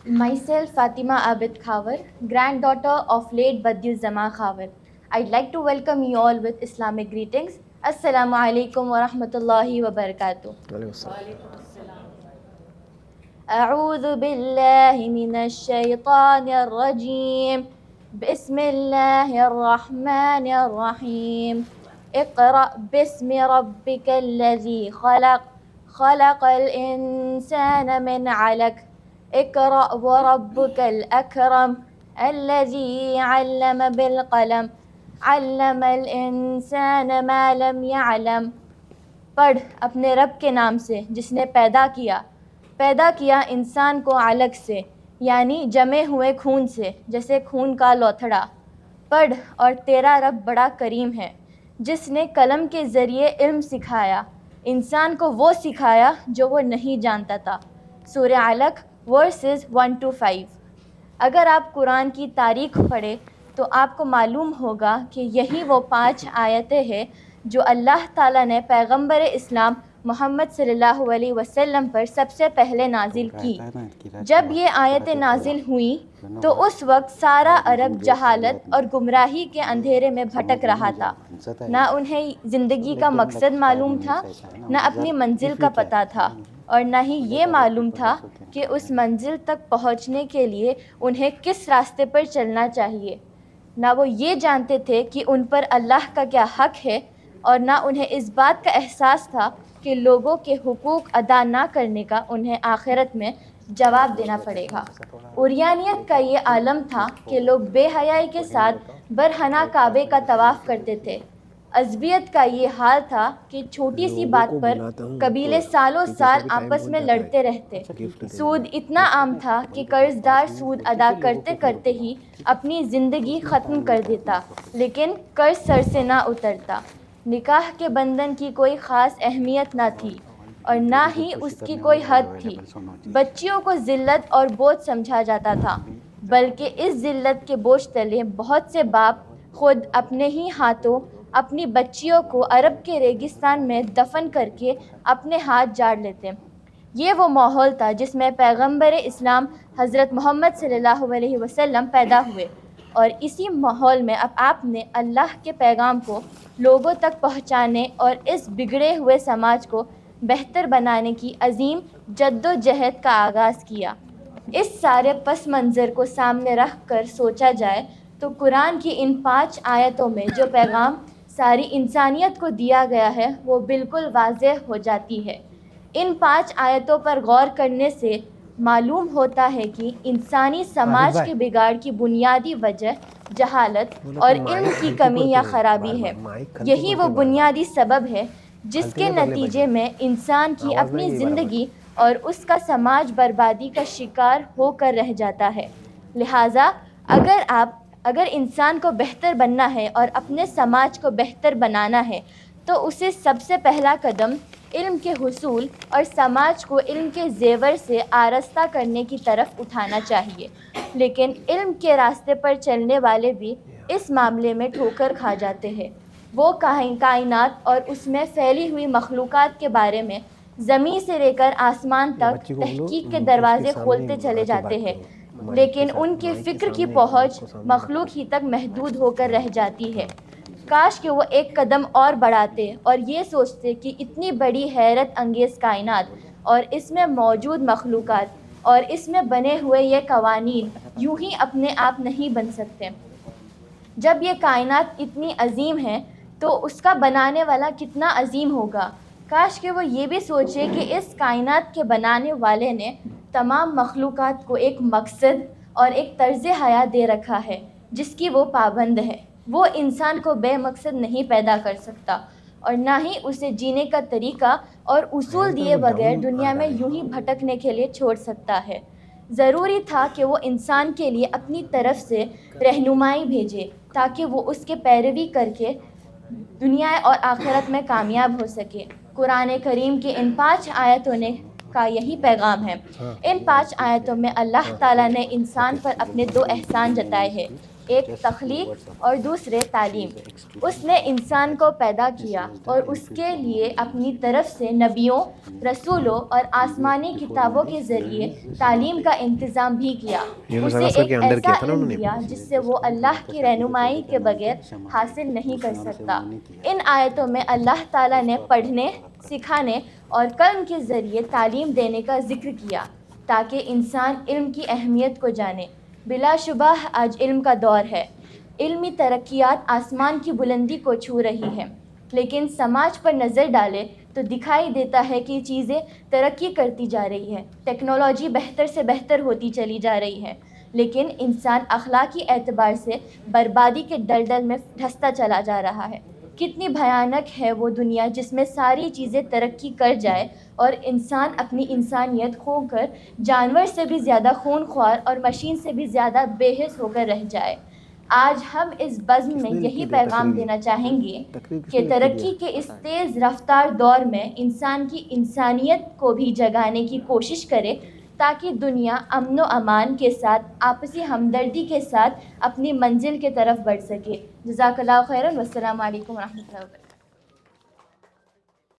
Myself, Fatima Abid Khawar, granddaughter of late Badiuzzama Khawar. I'd like to welcome you all with Islamic greetings. Assalamu alaikum wa rahmatullahi wa barakatuh. أعوذ بالله من الشيطان الرجيم. بسم الله الرحمن الرحيم. اقرأ باسم ربك الذي خلق. خلق الإنسان من علق. اقرأ وربك الأكرم الذي علم بالقلم علم الإنسان ما لم يعلم. پڑھ اپنے رب کے نام سے جس نے پیدا کیا انسان کو علق سے یعنی جمے ہوئے خون سے جیسے خون کا لوتھڑا. پڑھ اور تیرا رب بڑا کریم ہے جس نے قلم کے ذریعے علم سکھایا انسان کو وہ سکھایا جو وہ نہیں جانتا تھا. سورہ علق ورسز 1-5. اگر آپ قرآن کی تاریخ پڑھیں تو آپ کو معلوم ہوگا کہ یہی وہ 5 آیتیں ہیں جو اللہ تعالیٰ نے پیغمبر اسلام محمد صلی اللہ علیہ وسلم پر سب سے پہلے نازل کی. جب یہ آیتیں نازل ہوئیں تو اس وقت سارا عرب جہالت اور گمراہی کے اندھیرے میں بھٹک رہا تھا. نہ انہیں زندگی کا مقصد معلوم تھا، نہ اپنی منزل کا پتہ تھا، اور نہ ہی یہ معلوم تھا کہ اس منزل تک پہنچنے کے لیے انہیں کس راستے پر چلنا چاہیے. نہ وہ یہ جانتے تھے کہ ان پر اللہ کا کیا حق ہے، اور نہ انہیں اس بات کا احساس تھا کہ لوگوں کے حقوق ادا نہ کرنے کا انہیں آخرت میں جواب دینا پڑے گا. عریانیت کا یہ عالم تھا کہ لوگ بے حیائی کے ساتھ برہنہ کعبے کا طواف کرتے تھے. عصبیت کا یہ حال تھا کہ چھوٹی سی بات پر قبیلے سالوں سال آپس میں لڑتے رہتے. سود اتنا عام تھا کہ قرض دار سود ادا کرتے کرتے ہی اپنی زندگی ختم کر دیتا لیکن قرض سر سے نہ اترتا. نکاح کے بندھن کی کوئی خاص اہمیت نہ تھی اور نہ ہی اس کی کوئی حد تھی. بچیوں کو ذلت اور بوجھ سمجھا جاتا تھا، بلکہ اس ذلت کے بوجھ تلے بہت سے باپ خود اپنے ہی ہاتھوں اپنی بچیوں کو عرب کے ریگستان میں دفن کر کے اپنے ہاتھ جاڑ لیتے. یہ وہ ماحول تھا جس میں پیغمبر اسلام حضرت محمد صلی اللہ علیہ وسلم پیدا ہوئے، اور اسی ماحول میں اب آپ نے اللہ کے پیغام کو لوگوں تک پہنچانے اور اس بگڑے ہوئے سماج کو بہتر بنانے کی عظیم جد و جہد کا آغاز کیا. اس سارے پس منظر کو سامنے رکھ کر سوچا جائے تو قرآن کی ان 5 آیتوں میں جو پیغام ساری انسانیت کو دیا گیا ہے وہ بالکل واضح ہو جاتی ہے. ان 5 آیتوں پر غور کرنے سے معلوم ہوتا ہے کہ انسانی سماج کے بگاڑ کی بنیادی وجہ جہالت اور علم کی کمی یا خرابی ہے. یہی وہ بنیادی سبب ہے جس کے نتیجے میں انسان کی اپنی زندگی اور اس کا سماج بربادی کا شکار ہو کر رہ جاتا ہے. لہٰذا اگر انسان کو بہتر بننا ہے اور اپنے سماج کو بہتر بنانا ہے تو اسے سب سے پہلا قدم علم کے حصول اور سماج کو علم کے زیور سے آراستہ کرنے کی طرف اٹھانا چاہیے. لیکن علم کے راستے پر چلنے والے بھی اس معاملے میں ٹھوکر کھا جاتے ہیں. وہ کائنات اور اس میں پھیلی ہوئی مخلوقات کے بارے میں زمین سے لے کر آسمان تک تحقیق کے دروازے کھولتے چلے جاتے ہیں، لیکن ان کی فکر کی پہنچ مخلوق ہی تک محدود ہو کر رہ جاتی ہے. کاش کہ وہ ایک قدم اور بڑھاتے اور یہ سوچتے کہ اتنی بڑی حیرت انگیز کائنات اور اس میں موجود مخلوقات اور اس میں بنے ہوئے یہ قوانین یوں ہی اپنے آپ نہیں بن سکتے. جب یہ کائنات اتنی عظیم ہے تو اس کا بنانے والا کتنا عظیم ہوگا. کاش کہ وہ یہ بھی سوچے کہ اس کائنات کے بنانے والے نے تمام مخلوقات کو ایک مقصد اور ایک طرز حیات دے رکھا ہے جس کی وہ پابند ہے. وہ انسان کو بے مقصد نہیں پیدا کر سکتا اور نہ ہی اسے جینے کا طریقہ اور اصول دیے بغیر دنیا میں یوں ہی بھٹکنے کے لیے چھوڑ سکتا ہے. ضروری تھا کہ وہ انسان کے لیے اپنی طرف سے رہنمائی بھیجے تاکہ وہ اس کے پیروی کر کے دنیا اور آخرت میں کامیاب ہو سکے. قرآن کریم کے ان 5 آیتوں کا یہی پیغام ہے. ان 5 آیتوں میں اللہ تعالیٰ نے انسان پر اپنے 2 احسان جتائے ہیں. ایک تخلیق اور دوسرے تعلیم۔ اس نے انسان کو پیدا کیا اور اس کے لیے اپنی طرف سے نبیوں، رسولوں اور آسمانی کتابوں کے ذریعے تعلیم کا انتظام بھی کیا۔ اسے ایک ایسا علم دیا جس سے وہ اللہ کی رہنمائی کے بغیر حاصل نہیں کر سکتا۔ ان آیتوں میں اللہ تعالیٰ نے پڑھنے، سکھانے اور قلم کے ذریعے تعلیم دینے کا ذکر کیا تاکہ انسان علم کی اہمیت کو جانے۔ بلا شبہ آج علم کا دور ہے۔ علمی ترقیات آسمان کی بلندی کو چھو رہی ہیں، لیکن سماج پر نظر ڈالے تو دکھائی دیتا ہے کہ چیزیں ترقی کرتی جا رہی ہیں، ٹیکنالوجی بہتر سے بہتر ہوتی چلی جا رہی ہے، لیکن انسان اخلاقی اعتبار سے بربادی کے دلدل میں دھنستا چلا جا رہا ہے۔ کتنی بھیانک ہے وہ دنیا جس میں ساری چیزیں ترقی کر جائے اور انسان اپنی انسانیت کھو کر جانور سے بھی زیادہ خونخوار اور مشین سے بھی زیادہ بے حس ہو کر رہ جائے۔ آج ہم اس بزم میں یہی پیغام دینا چاہیں گے کہ ترقی کے اس تیز رفتار دور میں انسان کی انسانیت کو بھی جگانے کی کوشش کرے تاکہ دنیا امن و امان کے ساتھ آپسی ہمدردی کے ساتھ اپنی منزل کی طرف بڑھ سکے۔ جزاک اللہ خیراً، والسلام علیکم ورحمۃ اللہ وبرکاتہ۔